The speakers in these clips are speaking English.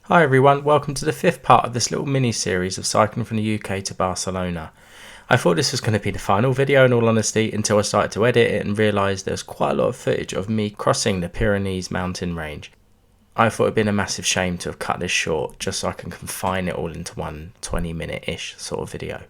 Hi everyone, welcome to the fifth part of this little mini-series of cycling from the UK to Barcelona. I thought this was going to be the final video in all honesty until I started to edit it and realised there was quite a lot of footage of me crossing the Pyrenees mountain range. I thought it would have been a massive shame to have cut this short just so I can confine it all into one 20-minute-ish sort of video.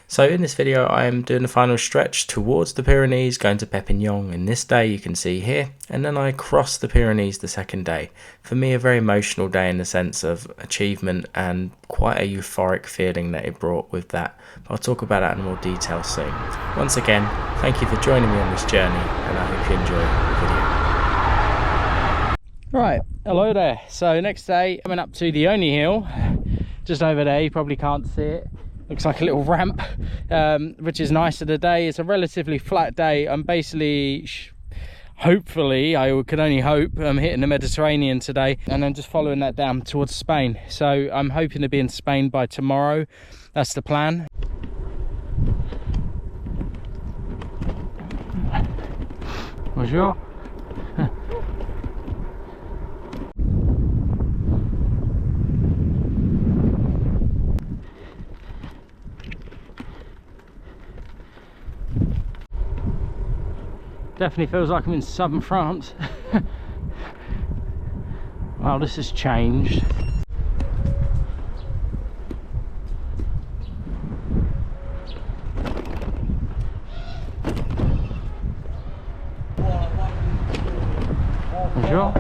So in this video I am doing the final stretch towards the Pyrenees, going to Perpignan in this day you can see here, and then I cross the Pyrenees the second day. For me a very emotional day in the sense of achievement and quite a euphoric feeling that it brought with that. But I'll talk about that in more detail soon. Once again, thank you for joining me on this journey and I hope you enjoy the video. Right, hello there. So next day coming up to the only hill, just over there, you probably can't see it. Looks like a little ramp, which is nice of the day. It's a relatively flat day. I'm basically, hopefully, I can only hope, I'm hitting the Mediterranean today and then just following that down towards Spain. So I'm hoping to be in Spain by tomorrow. That's the plan. Bonjour. Definitely feels like I'm in southern France. Wow, this has changed. Bonjour.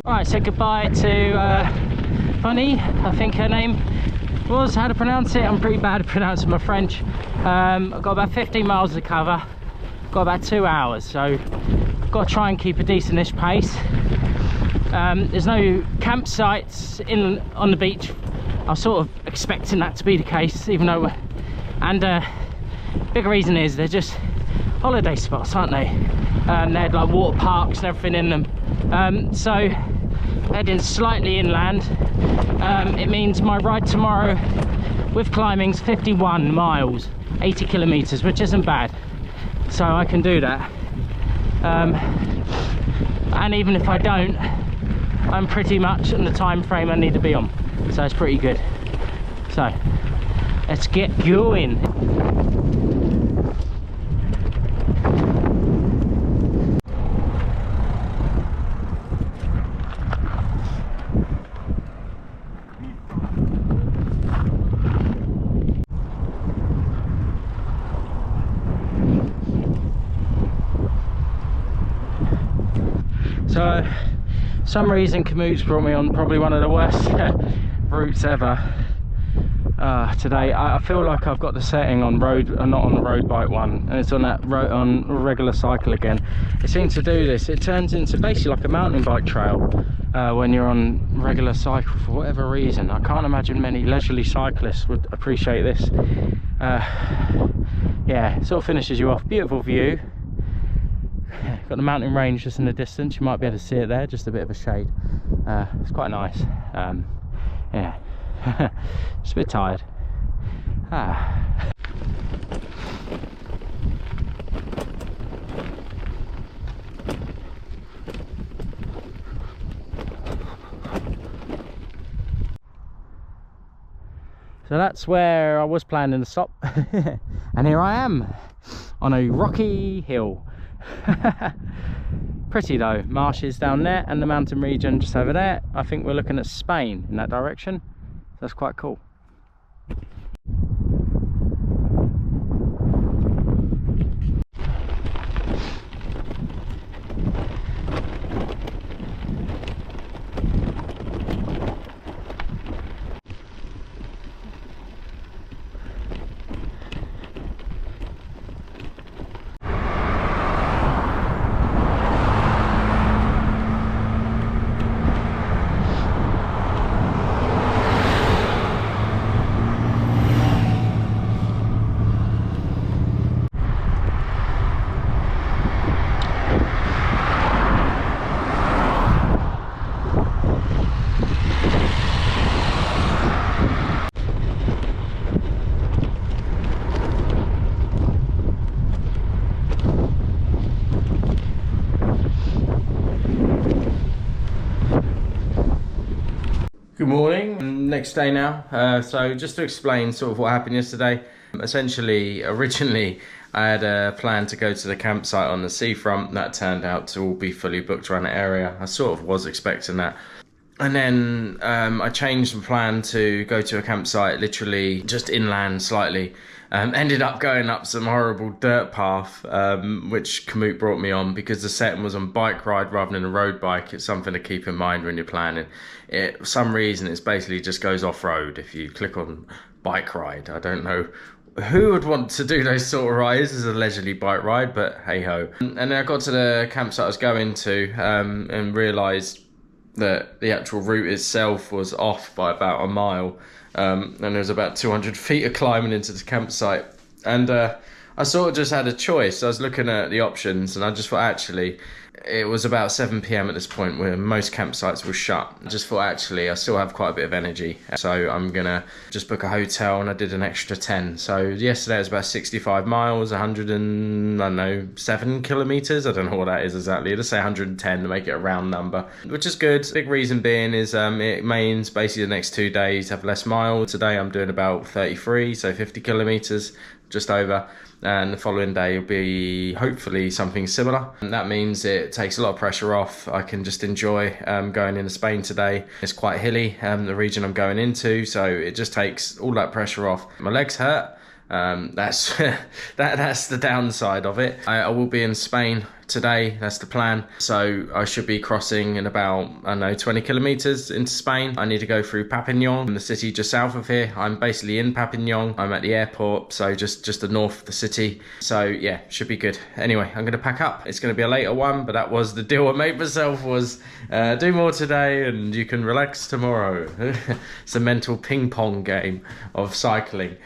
I said goodbye to Bunny, I think her name was. How to pronounce it? I'm pretty bad at pronouncing my French. I've got about 15 miles to cover, got about 2 hours, so I've got to try and keep a decentish pace. There's no campsites on the beach. I was sort of expecting that to be the case, even though big reason is they're just holiday spots, aren't they? They had like water parks and everything in them. So heading slightly inland. It means my ride tomorrow with climbing's 51 miles, 80 kilometers, which isn't bad, so I can do that. And even if I don't, I'm pretty much in the time frame I need to be on, so it's pretty good. So let's get going. So, some reason Camus brought me on probably one of the worst routes ever. today. I feel like I've got the setting on road, not on the road bike one, and it's on that on regular cycle again. It seems to do this. It turns into basically like a mountain bike trail when you're on regular cycle for whatever reason. I can't imagine many leisurely cyclists would appreciate this. Yeah, it sort of finishes you off. Beautiful view. Got the mountain range just in the distance. You might be able to see it there, just a bit of a shade. It's quite nice. Yeah. Just a bit tired. So that's where I was planning to stop. And here I am on a rocky hill. Pretty though, marshes down there and the mountain region just over there. I think we're looking at Spain in that direction. That's quite cool. Good morning, next day now. So just to explain sort of what happened yesterday, essentially originally I had a plan to go to the campsite on the seafront. That turned out to all be fully booked around the area. I sort of was expecting that. And then I changed the plan to go to a campsite literally just inland slightly. Ended up going up some horrible dirt path, which Kamut brought me on because the setting was on bike ride rather than a road bike. It's something to keep in mind when you're planning. For some reason, it basically just goes off-road if you click on bike ride. I don't know who would want to do those sort of rides as a leisurely bike ride, but hey-ho. And then I got to the campsite I was going to and realised that the actual route itself was off by about a mile. And there was about 200 feet of climbing into the campsite, and I sort of just had a choice. I was looking at the options and I just thought, actually, it was about 7 p.m. at this point where most campsites were shut. I just thought, actually, I still have quite a bit of energy, so I'm gonna just book a hotel, and I did an extra 10. So yesterday was about 65 miles, 7 kilometers. I don't know what that is exactly. Let's say 110 to make it a round number, which is good. Big reason being is it means basically the next 2 days have less miles. Today I'm doing about 33, so 50 kilometers, just over. And the following day will be hopefully something similar. And that means it takes a lot of pressure off. I can just enjoy going into Spain today. It's quite hilly, the region I'm going into, so it just takes all that pressure off. My legs hurt. That's that's the downside of it. I will be in Spain today, that's the plan. So I should be crossing in about, I don't know, 20 kilometers into Spain. I need to go through Papillon, the city just south of here. I'm basically in Papillon. I'm at the airport, so just the north of the city. So yeah, should be good. Anyway, I'm going to pack up. It's going to be a later one, but that was the deal I made myself, was do more today and you can relax tomorrow. It's a mental ping pong game of cycling.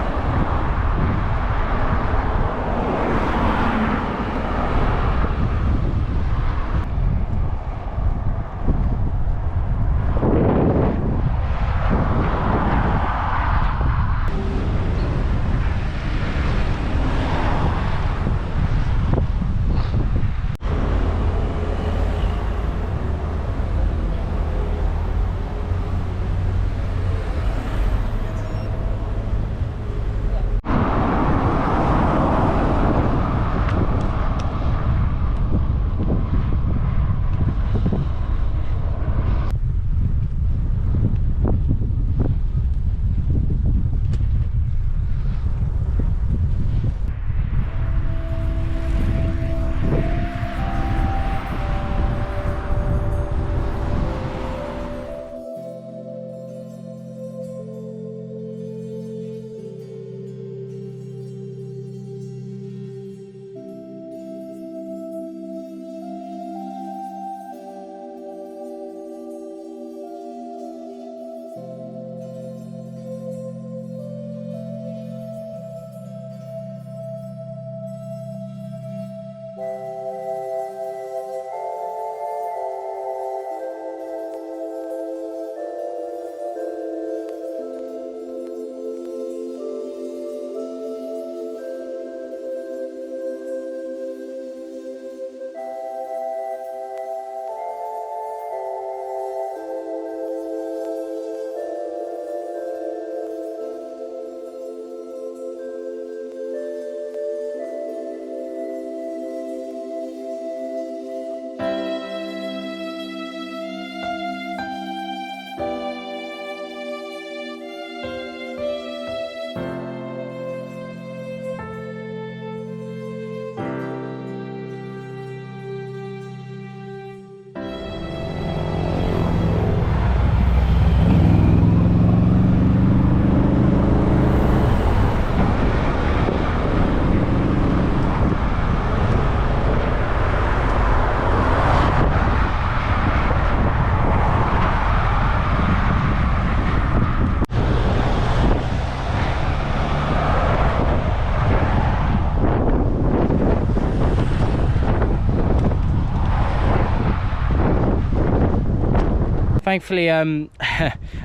Thankfully, I'm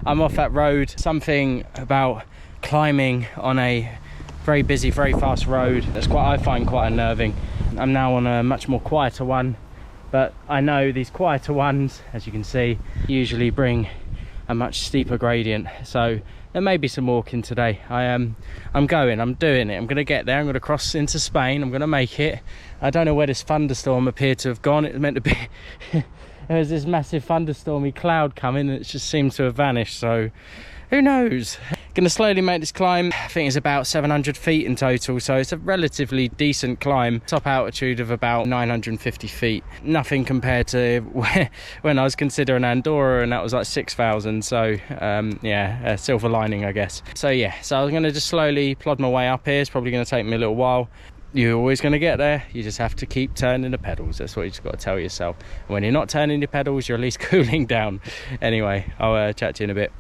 off that road. Something about climbing on a very busy, very fast road that's I find quite unnerving. I'm now on a much more quieter one, but I know these quieter ones, as you can see, usually bring a much steeper gradient. So there may be some walking today. I'm doing it. I'm gonna get there. I'm gonna cross into Spain. I'm gonna make it. I don't know where this thunderstorm appeared to have gone. It was meant to be there was this massive thunderstormy cloud coming and it just seemed to have vanished, so who knows. Gonna slowly make this climb. I think it's about 700 feet in total, so it's a relatively decent climb. Top altitude of about 950 feet. Nothing compared to when I was considering Andorra, and that was like 6,000. So yeah, a silver lining, I guess. So yeah, so I'm gonna just slowly plod my way up here. It's probably gonna take me a little while. You're always going to get there. You just have to keep turning the pedals. That's what you just got to tell yourself. When you're not turning your pedals, you're at least cooling down. Anyway, I'll chat to you in a bit.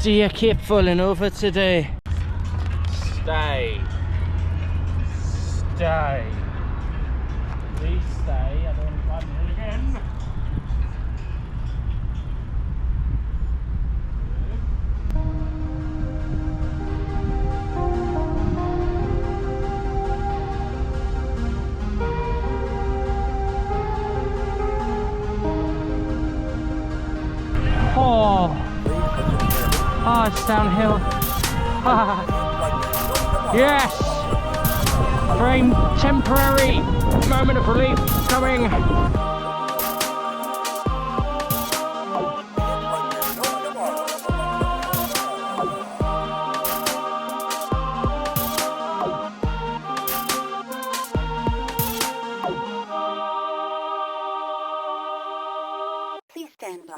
Do you keep falling over today? Stay. Stay. Please stay. I don't want to climb it again. Oh, it's downhill. Yes! Very temporary moment of relief coming. Please stand by.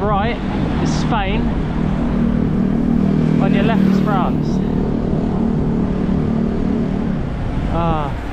right is Spain, on your left is France. Ah.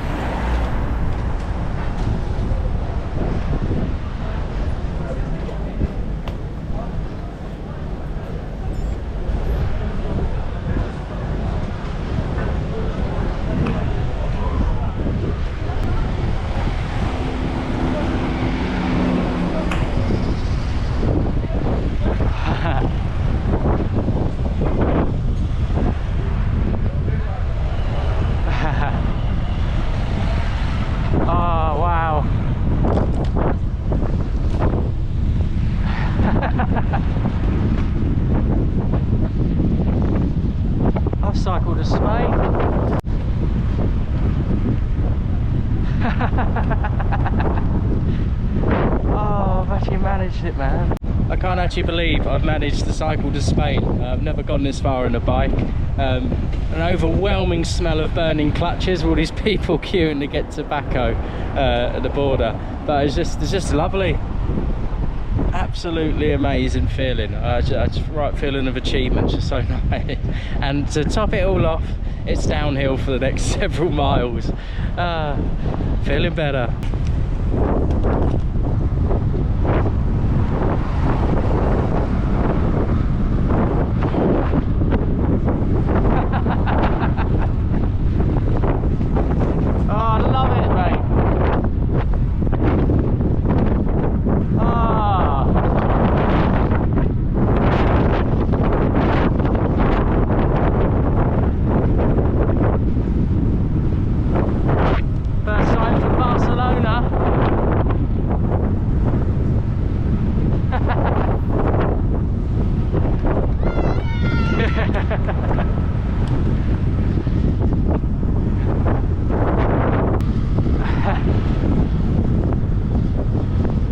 Oh, wow. I've cycled to Spain. Oh, I've actually managed it, man. I can't actually believe I've managed to cycle to Spain. I've never gone this far on a bike. An overwhelming smell of burning clutches, all these people queuing to get tobacco at the border. But it's just lovely. Absolutely amazing feeling. Just right feeling of achievement, just so nice. And to top it all off, it's downhill for the next several miles. Feeling better.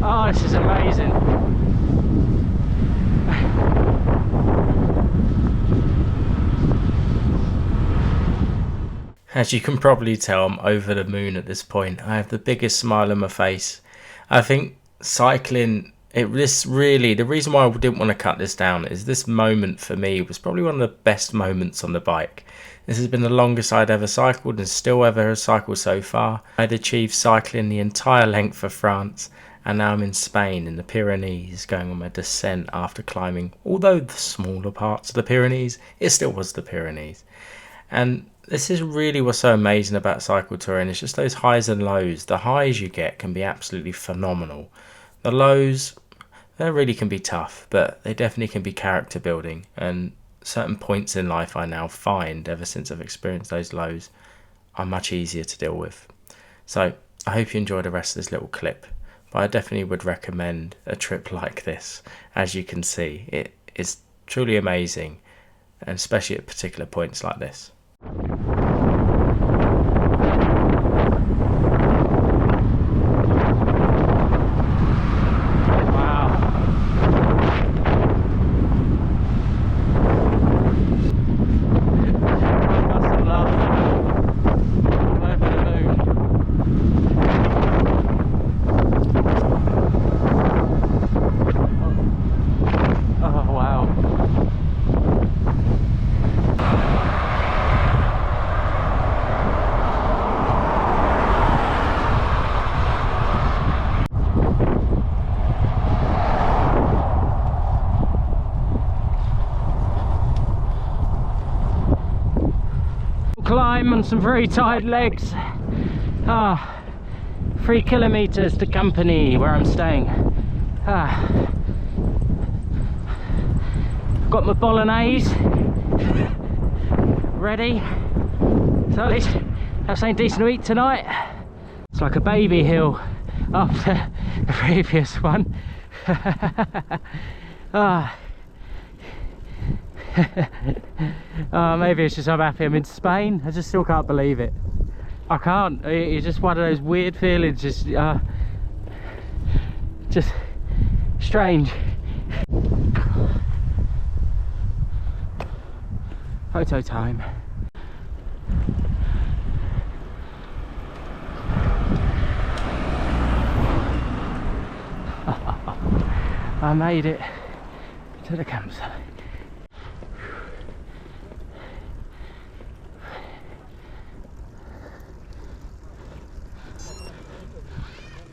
Oh, this is amazing. As you can probably tell, I'm over the moon at this point. I have the biggest smile on my face. I think cycling, the reason why I didn't want to cut this down is this moment for me was probably one of the best moments on the bike. This has been the longest I'd ever cycled and still ever have cycled so far. I'd achieved cycling the entire length of France, and now I'm in Spain in the Pyrenees going on my descent after climbing, although the smaller parts of the Pyrenees, it still was the Pyrenees. And this is really what's so amazing about cycle touring. It's just those highs and lows. The highs you get can be absolutely phenomenal. The lows, they really can be tough, but they definitely can be character building. And certain points in life I now find, ever since I've experienced those lows, are much easier to deal with. So I hope you enjoy the rest of this little clip. But I definitely would recommend a trip like this. As you can see, it is truly amazing, and especially at particular points like this. Climb on some very tired legs. 3 kilometers to Company, where I'm staying. Got my bolognese ready, so at least have something decent to eat tonight. It's like a baby hill after the previous one. Maybe it's just I'm happy I'm in Spain. I just still can't believe it. I can't. It's just one of those weird feelings. Just strange. Photo time. I made it. to the campsite.